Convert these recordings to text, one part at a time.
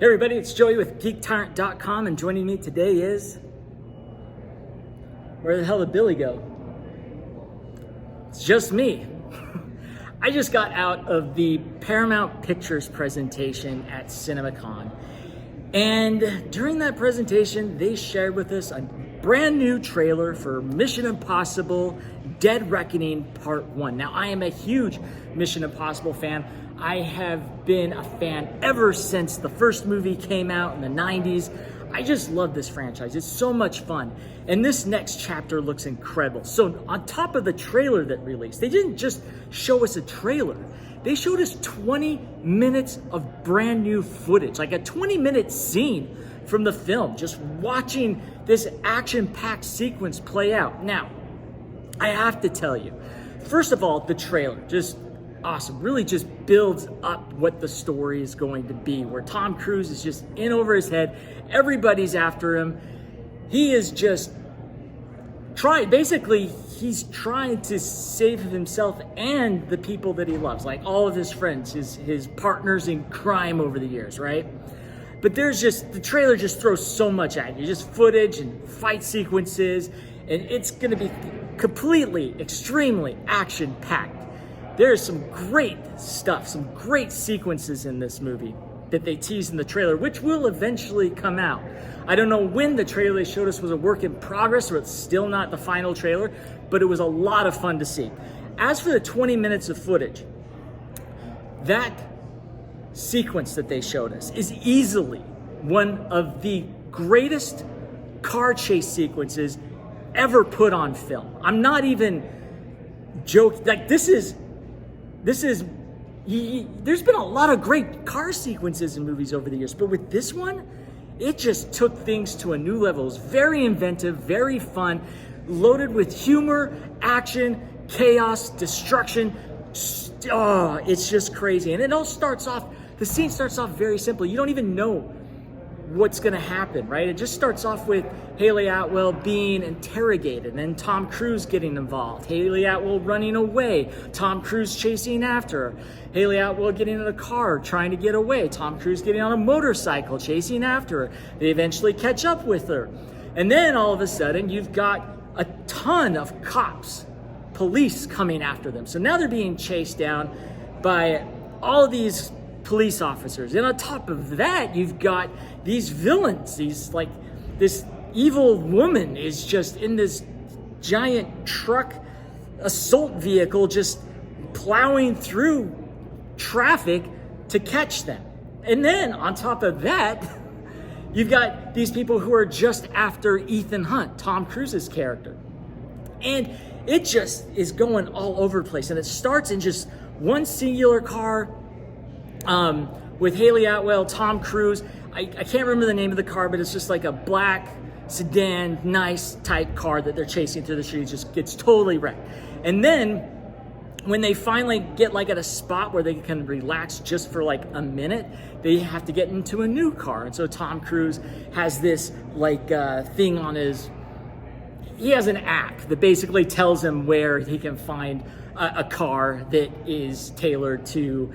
Hey everybody, it's Joey with GeekTyrant.com, and joining me today is... Where the hell did Billy go? It's just me. I just got out of the Paramount Pictures presentation at CinemaCon, and during that presentation, they shared with us a brand new trailer for Mission Impossible Dead Reckoning Part 1. Now, I am a huge Mission Impossible fan. I have been a fan ever since the first movie came out in the 90s. I just love this franchise. It's so much fun. And this next chapter looks incredible. So on top of the trailer that released, they didn't just show us a trailer. They showed us 20 minutes of brand new footage, like a 20-minute scene from the film, just watching this action-packed sequence play out. Now, I have to tell you, first of all, the trailer, just awesome. Really just builds up what the story is going to be, where Tom Cruise is just in over his head. Everybody's after him. He is just basically, he's trying to save himself and the people that he loves, like all of his friends, his partners in crime over the years, right? But the trailer just throws so much at you, just footage and fight sequences, and it's gonna be completely, extremely action-packed. There's some great stuff, some great sequences in this movie that they tease in the trailer, which will eventually come out. I don't know when the trailer they showed us was a work in progress, or it's still not the final trailer, but it was a lot of fun to see. As for the 20 minutes of footage, that sequence that they showed us is easily one of the greatest car chase sequences ever put on film. I'm not even joking. Like, there's been a lot of great car sequences in movies over the years, but with this one, it just took things to a new level. It was very inventive, very fun, loaded with humor, action, chaos, destruction. Oh, it's just crazy. And it all starts off, the scene starts off very simply. You don't even know what's gonna happen, right? It just starts off with Haley Atwell being interrogated, and then Tom Cruise getting involved. Haley Atwell running away, Tom Cruise chasing after her. Haley Atwell getting in a car, trying to get away. Tom Cruise getting on a motorcycle, chasing after her. They eventually catch up with her. And then all of a sudden, you've got a ton of cops, police coming after them. So now they're being chased down by all of these police officers. And on top of that, you've got these villains, this evil woman is just in this giant truck assault vehicle, just plowing through traffic to catch them. And then on top of that, you've got these people who are just after Ethan Hunt, Tom Cruise's character. And it just is going all over the place. And it starts in just one singular car, with Haley Atwell, Tom Cruise. I can't remember the name of the car, but it's just like a black sedan, nice type car that they're chasing through the streets. Just gets totally wrecked. And then when they finally get like at a spot where they can relax just for like a minute, they have to get into a new car. And so Tom Cruise has this thing on he has an app that basically tells him where he can find a car that is tailored to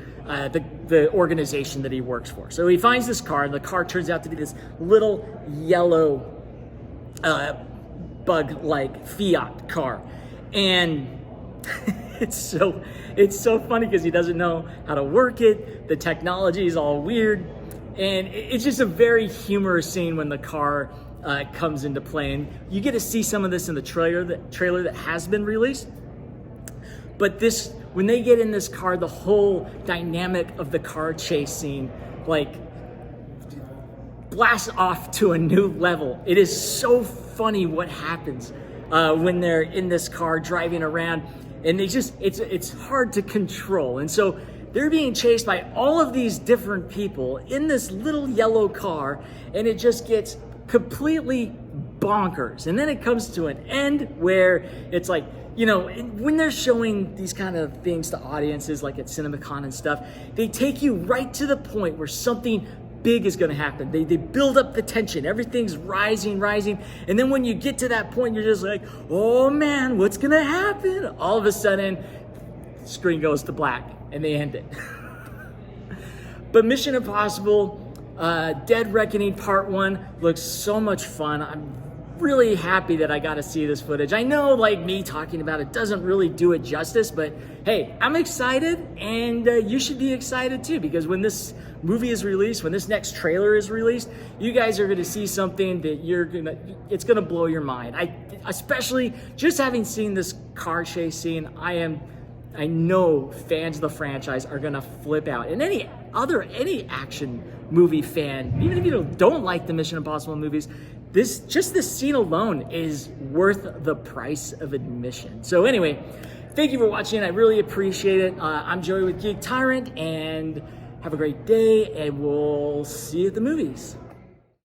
the organization that he works for. So he finds this car, and the car turns out to be this little yellow bug-like Fiat car. And it's so funny because he doesn't know how to work it. The technology is all weird. And it's just a very humorous scene when the car comes into play. And you get to see some of this in the trailer that has been released. But when they get in this car, the whole dynamic of the car chase scene, blasts off to a new level. It is so funny what happens when they're in this car driving around, and it's hard to control. And so they're being chased by all of these different people in this little yellow car, and it just gets completely bonkers. And then it comes to an end where it's like, when they're showing these kind of things to audiences, like at CinemaCon and stuff, they take you right to the point where something big is going to happen. They build up the tension. Everything's rising. And then when you get to that point, you're just like, oh man, what's going to happen? All of a sudden, the screen goes to black and they end it. But Mission Impossible Dead Reckoning Part 1 looks so much fun. I'm really happy that I got to see this footage. I know, like, me talking about it doesn't really do it justice, but hey, I'm excited, and you should be excited too, because when this movie is released, when this next trailer is released, you guys are going to see something that it's going to blow your mind. Especially just having seen this car chase scene, I know fans of the franchise are going to flip out. And any action movie fan, even if you don't like the Mission Impossible movies, this scene alone is worth the price of admission. So anyway, thank you for watching. I really appreciate it. I'm Joey with GeekTyrant, and have a great day, and we'll see you at the movies.